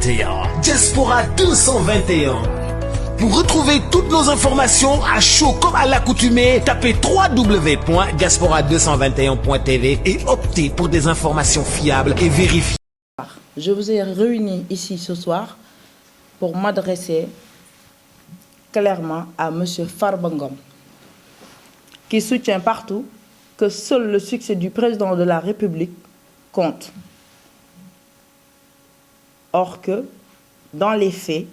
221. Diaspora 221. Pour retrouver toutes nos informations à chaud comme à l'accoutumée, tapez www.diaspora221.tv et optez pour des informations fiables et vérifiées. Je vous ai réunis ici ce soir pour m'adresser clairement à M. Farba Ngom, qui soutient partout que seul le succès du président de la République compte. Or que, dans les faits,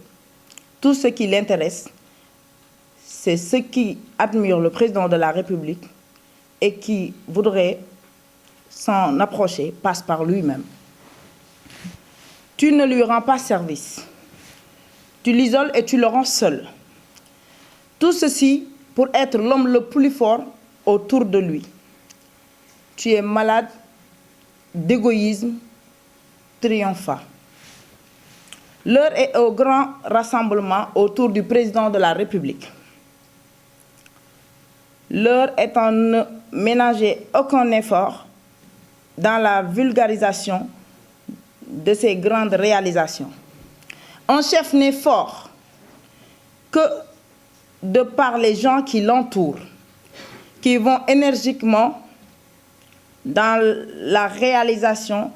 tout ce qui l'intéresse, c'est ceux qui admirent le président de la République et qui voudraient s'en approcher passe par lui-même. Tu ne lui rends pas service. Tu l'isoles et tu le rends seul. Tout ceci pour être l'homme le plus fort autour de lui. Tu es malade d'égoïsme triomphant. L'heure est au grand rassemblement autour du président de la République. L'heure est à ne ménager aucun effort dans la vulgarisation de ses grandes réalisations. Un chef n'est fort que de par les gens qui l'entourent, qui vont énergiquement dans la réalisation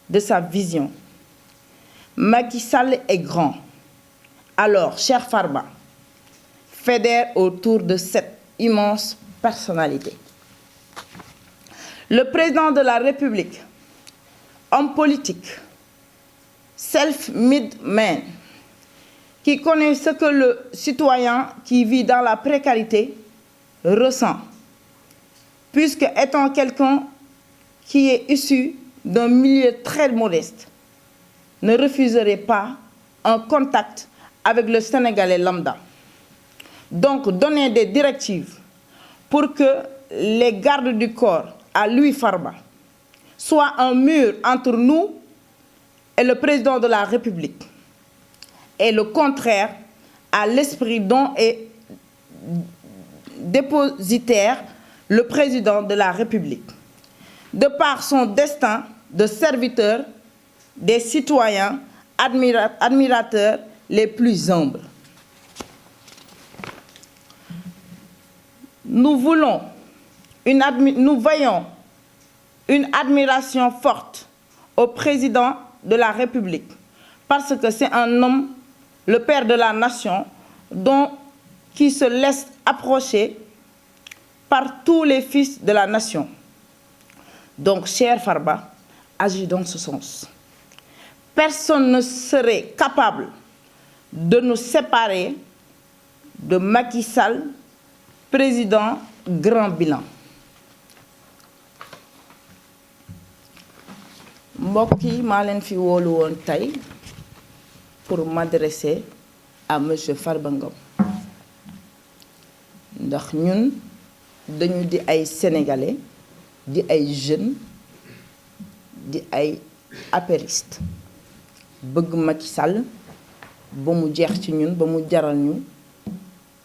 de sa vision. Macky Sall est grand. Alors, cher Farba, fédère autour de cette immense personnalité. Le président de la République, homme politique, self-made man, qui connaît ce que le citoyen qui vit dans la précarité ressent, puisque étant quelqu'un qui est issu d'un milieu très modeste, ne refuserait pas un contact avec le Sénégalais lambda. Donc, donner des directives pour que les gardes du corps, à lui Farba, soient un mur entre nous et le président de la République, est le contraire à l'esprit dont est dépositaire le président de la République, de par son destin de serviteur des citoyens admirateurs les plus humbles. Nous voyons une admiration forte au président de la République parce que c'est un homme, le père de la nation, qui se laisse approcher par tous les fils de la nation. Donc, cher Farba, agis dans ce sens. Personne ne serait capable de nous séparer de Macky Sall, président grand bilan. mbokk yi maa leen fi woolu woon tey pour m'adresser à monsieur Farba Ngom ndax ñun dañu di ay sénégalais di ay jeunes di ay apéristes bëgg Macky Sall ba mu jeex ci ñun ba mu jaral ñu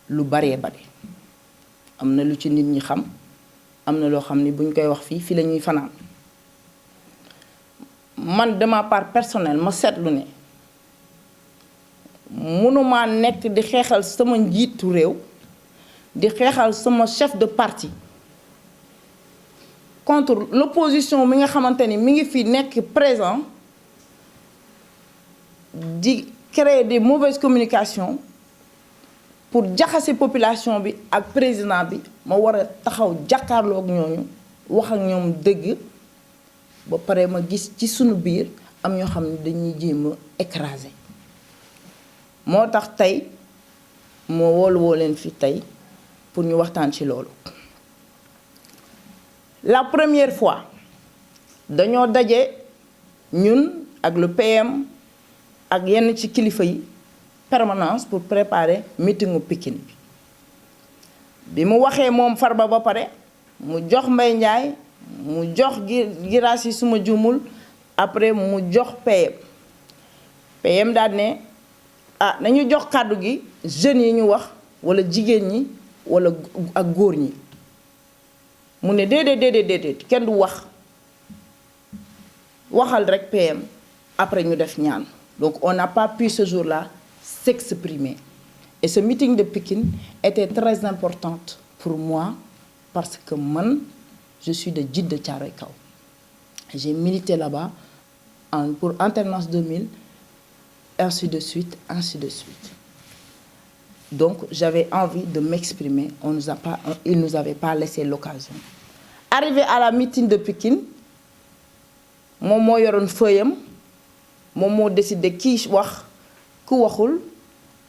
lu baree bare am na lu ci nit ñi xam am na loo xam ni buñ koy wax fii la ñuy fanaan man de ma part personnelle ma seetlu ne mënuma nekk di xeexal sama njiitu réew di xeexal sama chef de parti contre l'opposition mi nga xamante ni mi ngi fi nekk présent di créer des mauvaises communications pour jaxase population bi ak président bi ma war a taxaw jàkkaarloo ak ñooñu wax ak ñoom dëgg ba pare ma gis ci sunu biir am ñoo xam ne dañuy jéem a écraser moo tax tey moo woo leen fi tey pour ñu waxtaan ci loolu. La première fois dañoo daje ñun ak le PM ak yenn ci kilifa yi permanence pour préparer meetingu Pikine bi mu waxee moom Farba ba pare mu jox Mbaye Ndiaye mu jox Guirassy suma juumul après mu jox PM daal ne nañu jox kàddu gi jeunes yi ñu wax wala jigéen ñi wala ak góor ñi mu ne déedéet kenn du waxal rek PM après ñu def ñaan Donc on n'a pas pu ce jour-là s'exprimer. Et ce meeting de Pikine était très important pour moi parce que moi, je suis de Djid de Thiaroye Kao. J'ai milité là-bas pour Alternance 2000, ainsi de suite, ainsi de suite. Donc j'avais envie de m'exprimer, il ne nous avait pas laissé l'occasion. Arrivé à la meeting de Pikine, moom moo yoroon feuillam, moom moo décidé qui wax ku waxul.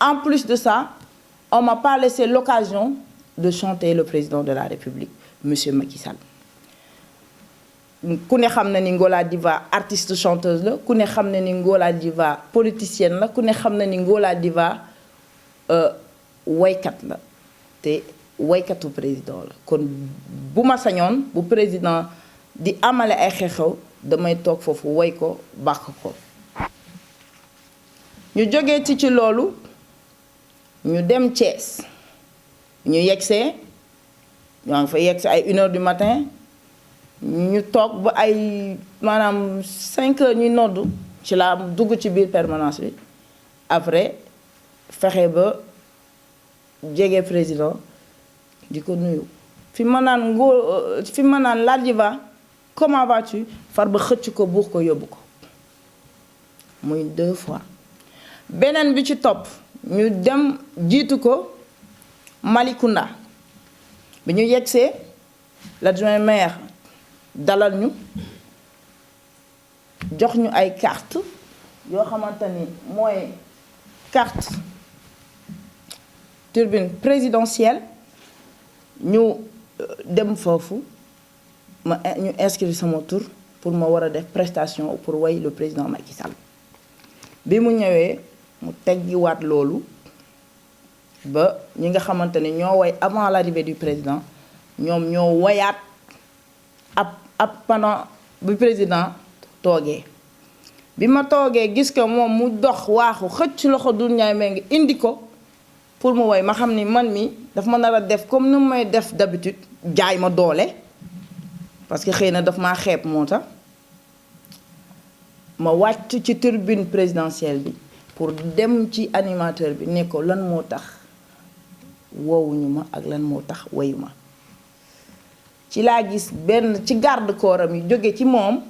En plus de ça, on ne m'a pas laissé l'occasion de chanter le président de la République, M. Macky Sall. Ku ne xam na ni Ngola Diva artiste chanteuse la, ku ne xam na ni Ngola Diva politicienne la, ku ne xam na ni Ngola Diva waykat la te waykatu président la. Kon bu ma sañoon bu président di amale ay xew-xew damay toog foofu way ko bàkk ko. ñu jógee ci loolu ñu dem Thiès ñu yegsee ñoo ngi fa yegsi ay 1h du matin ñu toog ba ay maanaam 5h ñuy noddu ci laa dugg ci biir permanence bi après fexe ba jege président di ko nuyu fi ma naan La Diva comment vas-tu far ba xëcc ko buux ko yóbbu ko muy 2 fois. beneen bi ci topp ñu dem jiitu ko Malicounda bi ñu yegsee l'adjoint maire dalal ñu jox ñu ay carte yoo xamante ni mooy carte turbine présidentielle ñu dem foofu ñu inscrire sama tour pour ma war a def prestation pour way le président Macky Sall bi mu ñëwee mu teggiwaat loolu ba ñi nga xamante ne ñoo way avant l'arrivée du président ñoom ñoo wayaat ab pendant bu président toogee bi ma toogee gis que moom mu dox waaxu xëcc loxo Doudou Ndiaye Mbengue indi ko pour mu way ma xam ni man mi daf ma nar a def comme ni may def d'habitude jaay ma doole parce que xëy na daf maa xeeb moo tax ma wàcc ci tribune présidentielle bi pour dem ci animateur bi ne ko lan moo tax woowuñu ma ak lan moo tax wayu ma ci laa gis benn ci garde corps am yi jóge ci moom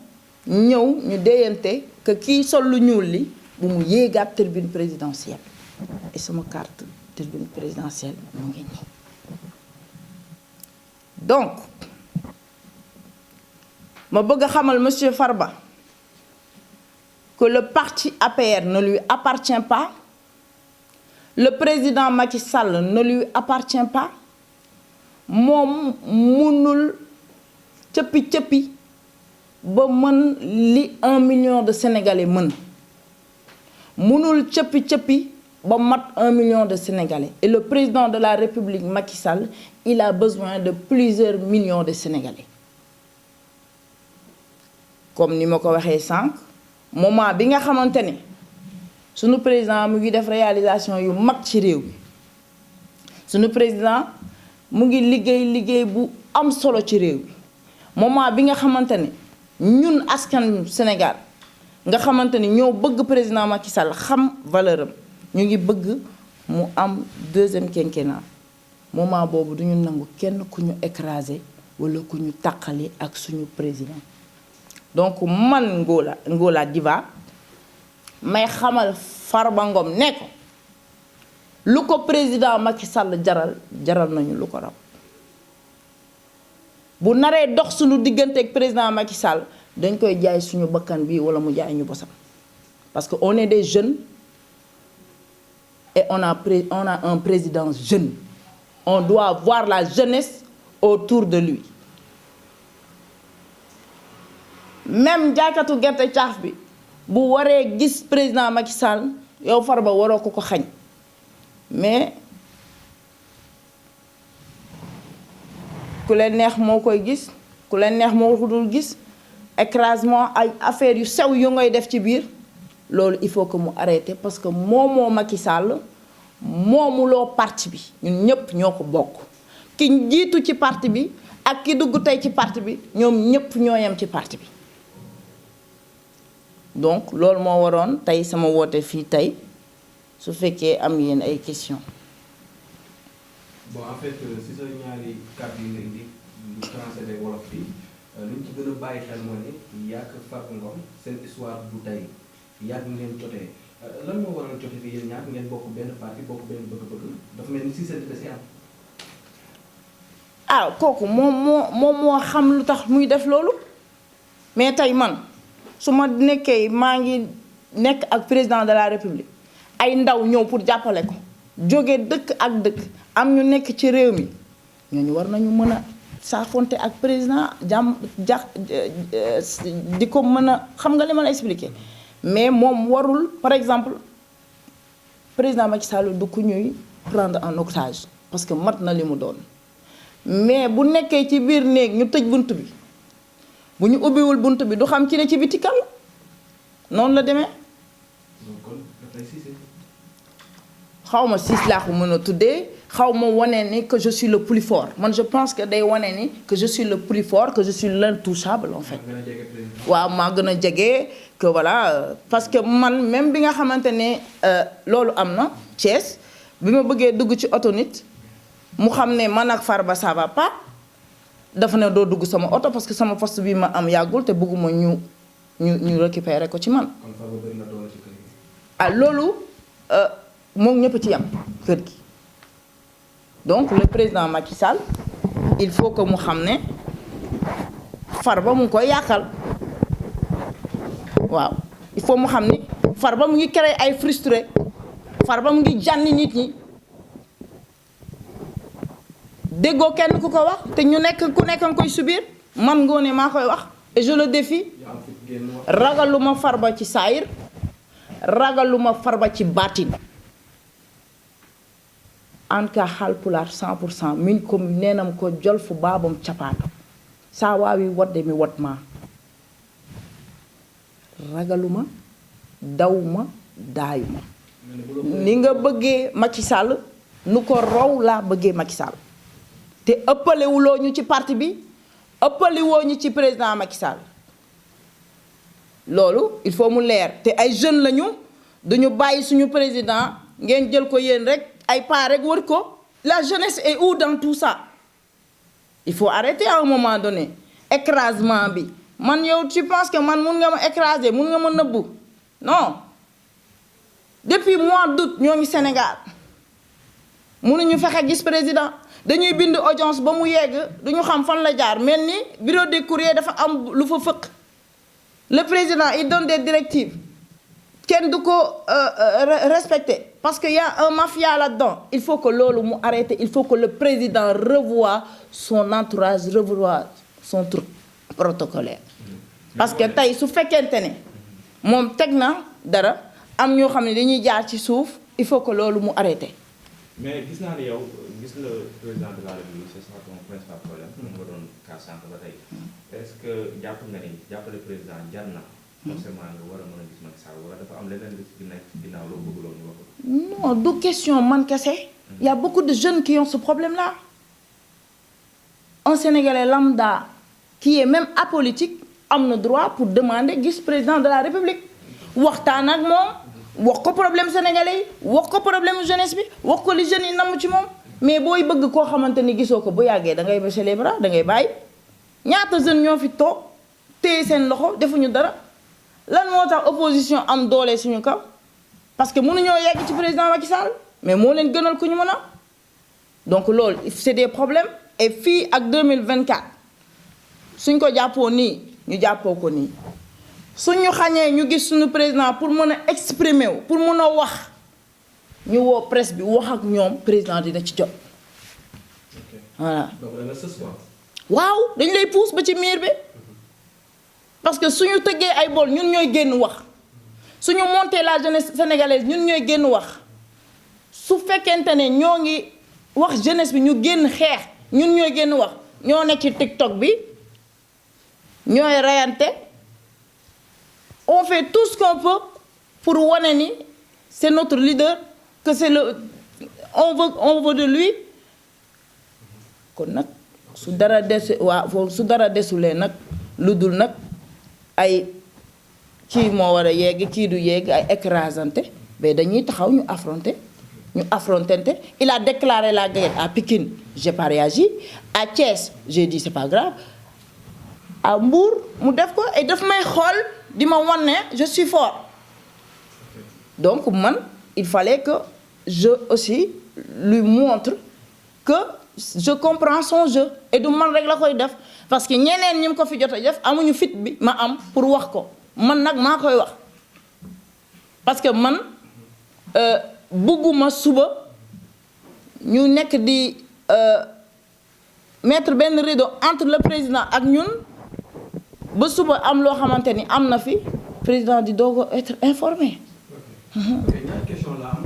ñëw ñu déyante que kii sol lu ñuul li bu mu yéegaat tribune présidentielle et sama carte tribune présidentielle mu ngi nii. Donc ma bëgg a xamal monsieur Farba que le parti APR ne lui appartient pas, le président Macky Sall ne lui appartient pas, moom munul cëppi ba mën li 1 million de Sénégalais mën munul cëppi ba mat 1 million de Sénégalais. Et le président de la République Macky Sall, il a besoin de plusieurs millions de Sénégalais. Comme ni ma ko waxee sànq moment bi nga xamante ne sunu président mu ngi def réalisation yu mag ci réew mi sunu président mu ngi liggéey bu am solo ci réew mi moment bi nga xamante ne ñun askan Sénégal nga xamante ni ñoo bëgg président Macky Sall xam valeur am ñu ngi bëgg mu am 2e quinquennat moment boobu duñu nangu kenn ku ñu écraser wala ku ñu tàqali ak suñu président. Donc man Ngola Diva may xamal Farba Ngom ne ko lu ko président Macky Sall jaral nañu lu ko raw bu naree dox suñu diggante ak président Macky Sall dañ koy jaay suñu bakkan bi wala mu jaay ñu bosam parce que on est des jeunes et on a un président jeune. On doit voir la jeunesse autour de lui. Même jaaykatu gerte caaf bi bu waree gis président Macky Sall yow Farba waroo ko xañ mais ku leen neex moo koy gis ku leen neex moo ko dul gis écrasement ay affaires yu sew yu ngay def ci biir loolu il faut que mu arrêter parce que moomoo Macky Sall moomuloo parti bi ñun ñëpp ñoo ko bokk ki jiitu ci parti bi ak ki dugg tey ci parti bi ñoom ñëpp ñoo yem ci parti bi donc loolu moo waroon tey sama woote fii tey su fekkee am yéen ay questions. bon en fait si sa ñaari kàddu yi nga indi lu français de wolof bi li ñu ci gën a bàyyi xel moo ne yàgg Farba Ngom seen histoire du tey yàgg ngeen jotee lan moo waral jote bi yéen ñaar ngeen bokk benn parti bokk benn bëgg-bëgg dafa mel ni si seen desi am. ah kooku moom moo xam lu tax muy def loolu mais tey man su ma nekkee maa ngi nekk ak président de la république ay ndaw ñëw pour jàppale ko jóge dëkk ak dëkk am ñu nekk ci réew mi ñooñu war nañu mën a saafonte ak président di ko mën a xam nga li ma la expliquer mais moom warul par exemple président Macky Sall du ku ñuy prendre en otage parce que mat na li mu doon mais bu nekkee ci biir néeg ñu tëj bunt bi bu ñu ubbiwul bunt bi du xam ci ne ci biti kan noonu la demee. xaw ma siis laa ko mën a tuddee xaw ma wane ni que je suis le plus fort man je pense que day wane ni que je suis le plus fort que je suis l'intouchable en fait. waaw maa gën a jege que voilà parce que man même bi nga xamante ne loolu am na Thiès bi ma bëggee dugg ci oto nit mu xam ne man ak Farba ça va pas dafa ne doo dugg sama oto parce que sama poste bi ma am yàggul te bëgguma ñu récupérer ko ci man. ah loolu moom ñëpp ci yam kër gi donc le président Macky Sall il faut que mu xam ne Farba mu ngi koy yàqal waaw il faut mu xam ni Farba mu ngi créer ay frustré Farba mu ngi jànni nit ñi déggoo kenn ku ko wax te ñu nekk ku nekk nga koy subir man Ngoné maa koy wax et je le défie ragaluma Farba ci saayir ragaluma Farba ci baatin en ka Haalpulaar 100% min ko nenam ko jolfu baabam capaato sa waawi wadde mi wodma ragaluma dawma daayuma ni nga bëggee Macky Sall nu ko raw laa bëggee Macky Sall te ëppalewuloo ñu ci parti bi ëppaliwoo ñu ci président Macky Sall loolu il faut mu leer te ay jeunes lañu duñu bàyyi suñu président ngeen jël ko yéen rek ay pas rek wër ko la jeunesse est où dans tout ça il faut arrêter à un moment donné écrasement bi man yow tu penses que man mun nga ma écraser mun nga ma nëbbu non depuis mois d'août ñoo ngi Sénégal mënuñu fexe gis président dañuy bind audience ba mu yegg duñu xam fan la jaar mel ni bureau des courriers dafa am lu fa fëq le président il donne des directives kenn du ko respecter parce que y a un mafia là-dedans il faut que loolu mu arrêter il faut que le président revoie son entourage revoie son truc protocolaire parce que tey su fekkente ne moom teg na dara am ñoo xam ne dañuy jaar ci suuf il faut que loolu mu arrêter. mais gis naa ne yow gis la président de la République c'est ça ton principal problème moom nga doon kaa sànq ba tey est-ce que jàpp nga ni jàppale président jar na forcément nga war a mën a gis Macky Sall wala dafa am leneen lu ci nekk ginnaaw loo bëgg loolu ñu wax ko. non du question man kese. Il y a beaucoup de jeunes qui ont ce problème-là. Un Sénégalais lambda qui est même apolitique am na droit pour demander gis président de la République waxtaan ak moom wax ko problème sénégalais yi wax ko problème jeunesse bi wax ko li jeunes yi namm ci moom mais booy bëgg koo xamante ni gisoo ko bu yàggee da ngay baisser les bras da ngay bàyyi ñaata jeunes ñoo fi toog téye seen loxo defuñu dara lan moo tax opposition am doole suñu kaw parce que mënuñoo yegg ci président Macky Sall mais moo leen gënal ku ñu mën a donc loolu c'est des problèmes et fii ak 2024 suñ ko jàppoo nii ñu jàppoo ko nii suñu xañee ñu gis suñu président pour mën a exprimer wu pour mën a wax ñu woo presse bi wax ak ñoom président dina ci jot voilà. waaw dañ lay pousse ba ci miir bi parce que suñu tëggee ay bool ñun ñooy génn wax suñu monter la jeunesse sénégalaise ñun ñooy génn wax su fekkente ne ñoo ngi wax jeunesse bi ñu génn xeex ñun ñooy génn wax ñoo nekk ci TikTok bi ñooy reyante on fait tout ce qu'on peut pour wane ni c'est notre leader que c'est le on veut de lui kon nag su dara desu waaw su dara desulee nag lu dul nag ay kii moo war a yegg kii du yegg ay écrasante mais dañuy taxaw ñu affrontente. Il a déclaré la guerre à Pikine, j'ai pas réagi. À Thiès, j'ai dit c'est pas grave. À Mbour mu def ko et daf may xool di ma wan ne je suis fort. Donc man il fallait que je aussi lui montre que je comprends son jeu et du man rek la koy def parce que ñeneen ñi mu ko fi jot a def amuñu fit bi ma am pour wax ko man nag maa koy wax parce que man bugguma suba ñu nekk di mettre benn rideau entre le président ak ñun ba suba am loo xamante ni am na fi président di doog a être informé. ñaari question la am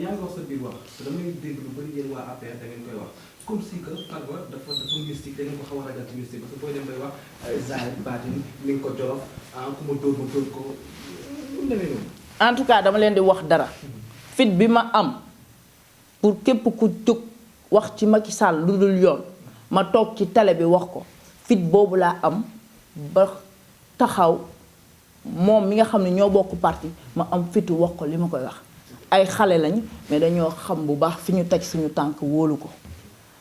yaa ngi wax sa biir wax damay dégg lu bëri yéen waa APR da ngeen koy wax comme si que Farba dafa mystique da ngeen ko xaw a ragal ci mystique parce que booy dem bay wax Zahir Baatin ni nga ko jolof ku ma dóor ko lu demee noonu. En tout cas dama leen di wax dara fit bi ma am pour képp ku jóg wax ci Macky Sall lu dul yoon ma toog ci télé bi wax ko fit boobu laa am ba taxaw moom mi nga xam ne ñoo bokk parti ma am fitu wax ko li ma koy wax ay xale lañ mais dañoo xam bu baax fi ñu teg suñu tànk wóolu ko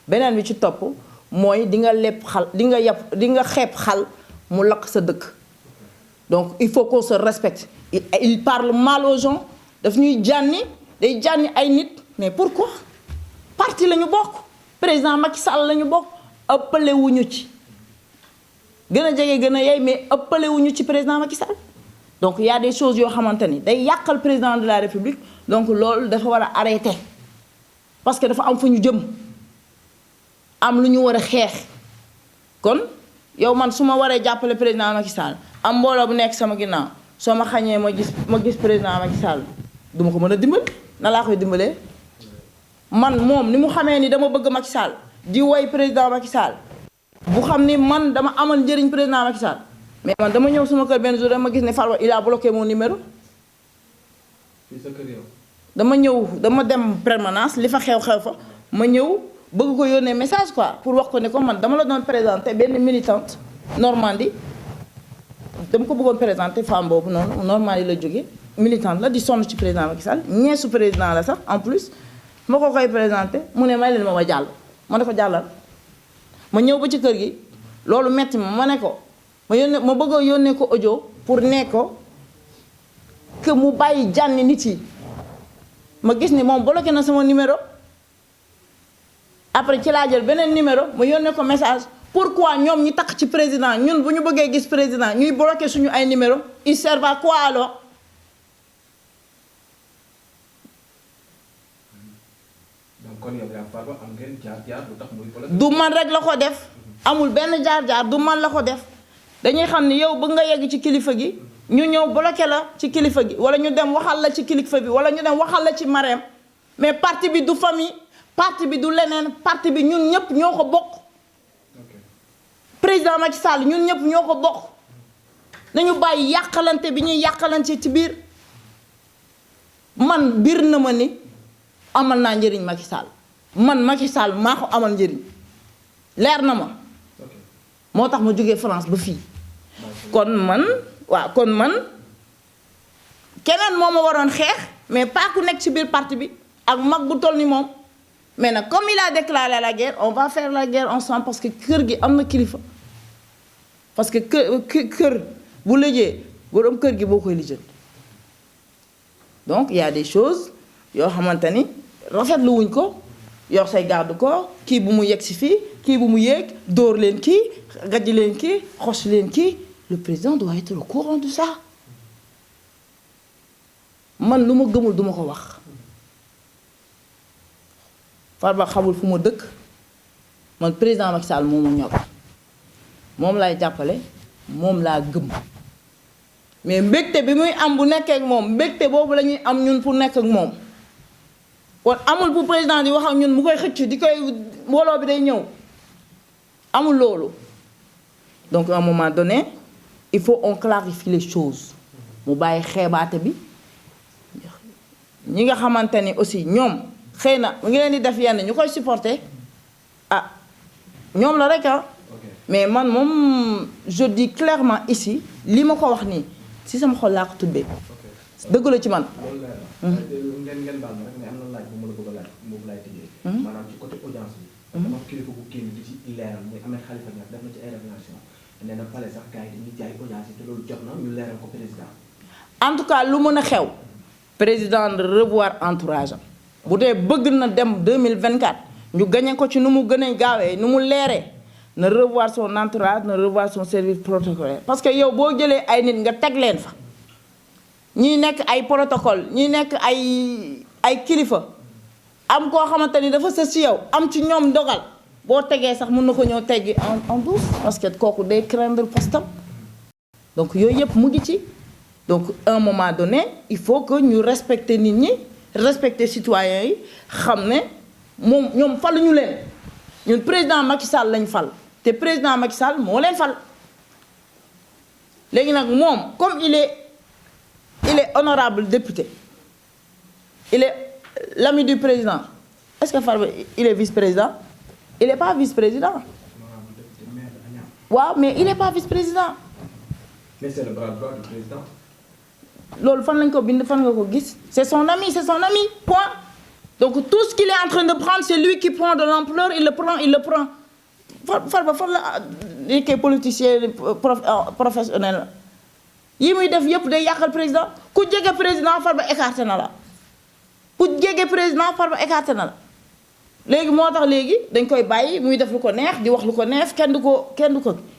beneen bi ci topp mooy di nga lepp xal di nga xeeb xal mu lakk sa dëkk donc il faut qu'on se respecte il parle mal aux gens daf ñuy jànni day jànni ay nit mais pourquoi parti la ñu bokk président Macky Sall la ñu bokk ëppale wuñu ci gën a jege gën a yey mais ëppale wuñu ci président Macky Sall donc il y a des choses yoo xamante ni day yàqal président de la République donc loolu dafa war a arrêter parce que dafa am fu ñu jëm am lu ñu war a xeex kon yow man su ma waree jàppale président Macky Sall am mbooloo bu nekk sama ginnaaw soo ma xañee ma gis président Macky Sall du ma ko mën a dimbali na laa koy dimbalee man moom ni mu xamee ni dama bëgg Macky Sall di woy président Macky Sall bu xam ni man dama amal njëriñ président Macky Sall mais man dama ñëw sama kër benn jour dama gis ne Farba il a bloqué mon numéro. dama dem permanence li fa xew fa ma ñëw bëgg ko yónnee message quoi pour wax ko ne ko man dama la doon présenter benn militante Normandie dama ko bëggoon présenter femme boobu noonu Normandie la jógee militante la di sonn ci président Macky Sall ñeesu président la sax en plus ma ko koy présenter mu ne may leen ma jàll ma ne ko jàllal ma ñëw ba ci kër gi loolu metti ma ne ko ma bëgg a yónnee ko audio pour ne ko que mu bàyyi jànni nit yi ma gis ni moom bloqué na sama numéro après ci laa jël beneen numéro ma yónnee ko message pourquoi ñoom ñi takk ci président ñun bu ñu bëggee gis président ñuy bloqué suñu ay numéro il servent à quoi alors kon yow yaa Farba am ngeen jaar-jaar lu tax muy du man rek la ko def amul benn jaar-jaar du man la ko def dañuy xam ni yow bëgg nga yegg ci kilifa gi ñu ñëw bloqué la ci kilifa gi wala ñu dem waxal la ci kilifa bi wala ñu dem waxal la ci Marème mais parti bi du famille parti bi du leneen parti bi ñun ñëpp ñoo ko bokk président Macky Sall ñun ñëpp ñoo ko bokk nañu bàyyi yàqalante bi ñuy yàqalante ci biir man biir na ma ni amal naa njëriñ Macky Sall man Macky Sall maa ko amal njëriñ leer na ma moo tax ma jógee France ba fii kon man keneen moo ma waroon xeex mais pas ku nekk ci biir parti bi ak mag bu toll ni moom mais nag comme il a déclaré la guerre on va faire la guerre ensemble parce que kër gi am na kilifa parce que kër bu lëjee borom kër gi boo koy lijjal donc il y a des choses yoo xamante ni rafetlu wuñ ko yor say garde corps kii bu mu yegg si fii kii bu mu yéeg dóor leen kii gajj leen kii xos leen kii le président doit être au courant de ça man lu ma gëmul duma ko wax Farba xamul fu ma dëkk man président Macky Sall moo ma ñor moom laay jàppale moom laa gëm mais mbégte bi muy am bu nekkee ak moom mbégte boobu la ñuy am ñun pour nekk ak moom kon amul bu président di wax ak ñun mu koy xëcc di koy mbooloo bi day ñëw amul loolu donc à un moment donné il faut on clarifie les choses mu bàyyi xeebaate bi ñi nga xamante ni aussi ñoom xëy na mu ngi leen di def yenn ñu koy supporter ah ñoom la rek ah mais man moom je dis clairement ici li ma ko wax nii si sama xol laa ko tuddee dëgg la ci man. loolu leer na ngeen baal ma rek mais am na laaj bu ma la bëgg a laaj boobu laay tëjee. maanaam ci côté audience bi. dafa am kilifa bu génn di ci leeral muy amee Khalifa Niass def na ci ay révélation nee na pale sax gars yi dañuy jaay audience yi te loolu jot na ñu leeral ko président. en tout cas lu mën a xew président de revoir entourage am bu dee bëgg na dem 2024 ñu gagné ko ci nu mu gën a gaawee nu mu leeree na revoir son entourage na revoir son service protocolaire parce que yow boo jëlee ay nit nga teg leen fa ñii nekk ay protocole ñii nekk ay kilifa am koo xamante ni dafa sës ci yow am ci ñoom dogal boo tegee sax mën na ko ñëw teggi en douce parce que kooku day craindre postam donc yooyu yëpp mu ngi ci donc à un moment donné il faut que ñu respecter nit ñi respecter citoyens yi xam ne moom ñoom faluñu leen ñun président Macky Sall lañ fal te président Macky Sall moo leen fal léegi nag moom comme il est honorable député il est l'ami du président est-ce que Farba il est vice-président il est pas vice-président waaw mais il est pas vice-président mais c'est le bras droit du président. loolu fan lañ ko bind fan nga ko gis c'est son ami point donc tout ce qu'il est en train de prendre c'est lui qui prend de l'ampleur il le prend Farba fan la nekkee politicien professionnel yi muy def yëpp day yàqal président ku jege président Farba écarté na la ku jege président Farba écarté na la léegi moo tax léegi dañ koy bàyyi muy def lu ko neex di wax lu ko neex kenn du ko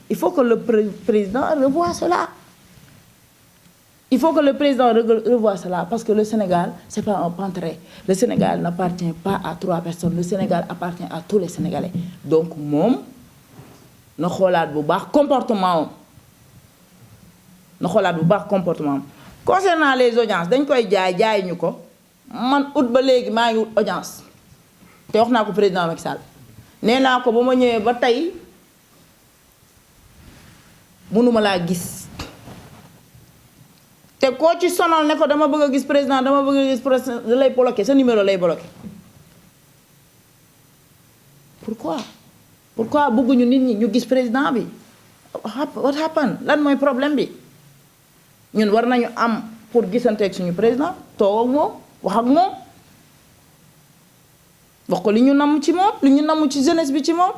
il faut que le président revoie cela il faut que le président revoie cela parce que le Sénégal c'est pas un panteré le Sénégal n'appartient pas à 3 personnes le Sénégal appartient à tous les Sénégalais donc moom na xoolaat bu baax comportement am concernant les audiences dañ koy jaay ñu ko man ut ba léegi maa ngi wut audience te wax naa ko président Macky Sall nee naa ko ba ma ñëwee ba tey mënuma laa gis te koo ci sonal ne ko dama bëgg a gis président da lay bloqué sa numéro lay bloqué pourquoi bëgguñu nit ñi ñu gis président bi what happened lan mooy problème bi ñun war nañu am pour gisanteeg suñu président toog ak moom wax ak moom wax ko li ñu namm ci moom li ñu namm ci jeunesse bi ci moom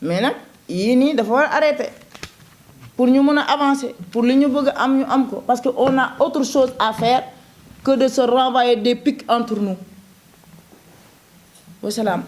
mais nag yii nii dafa war a arrêter pour ñu mën a avancer pour li ñu bëgg a am ñu am ko parce que on a autre chose à faire que de se renvoyer des pics entre nous wasalaam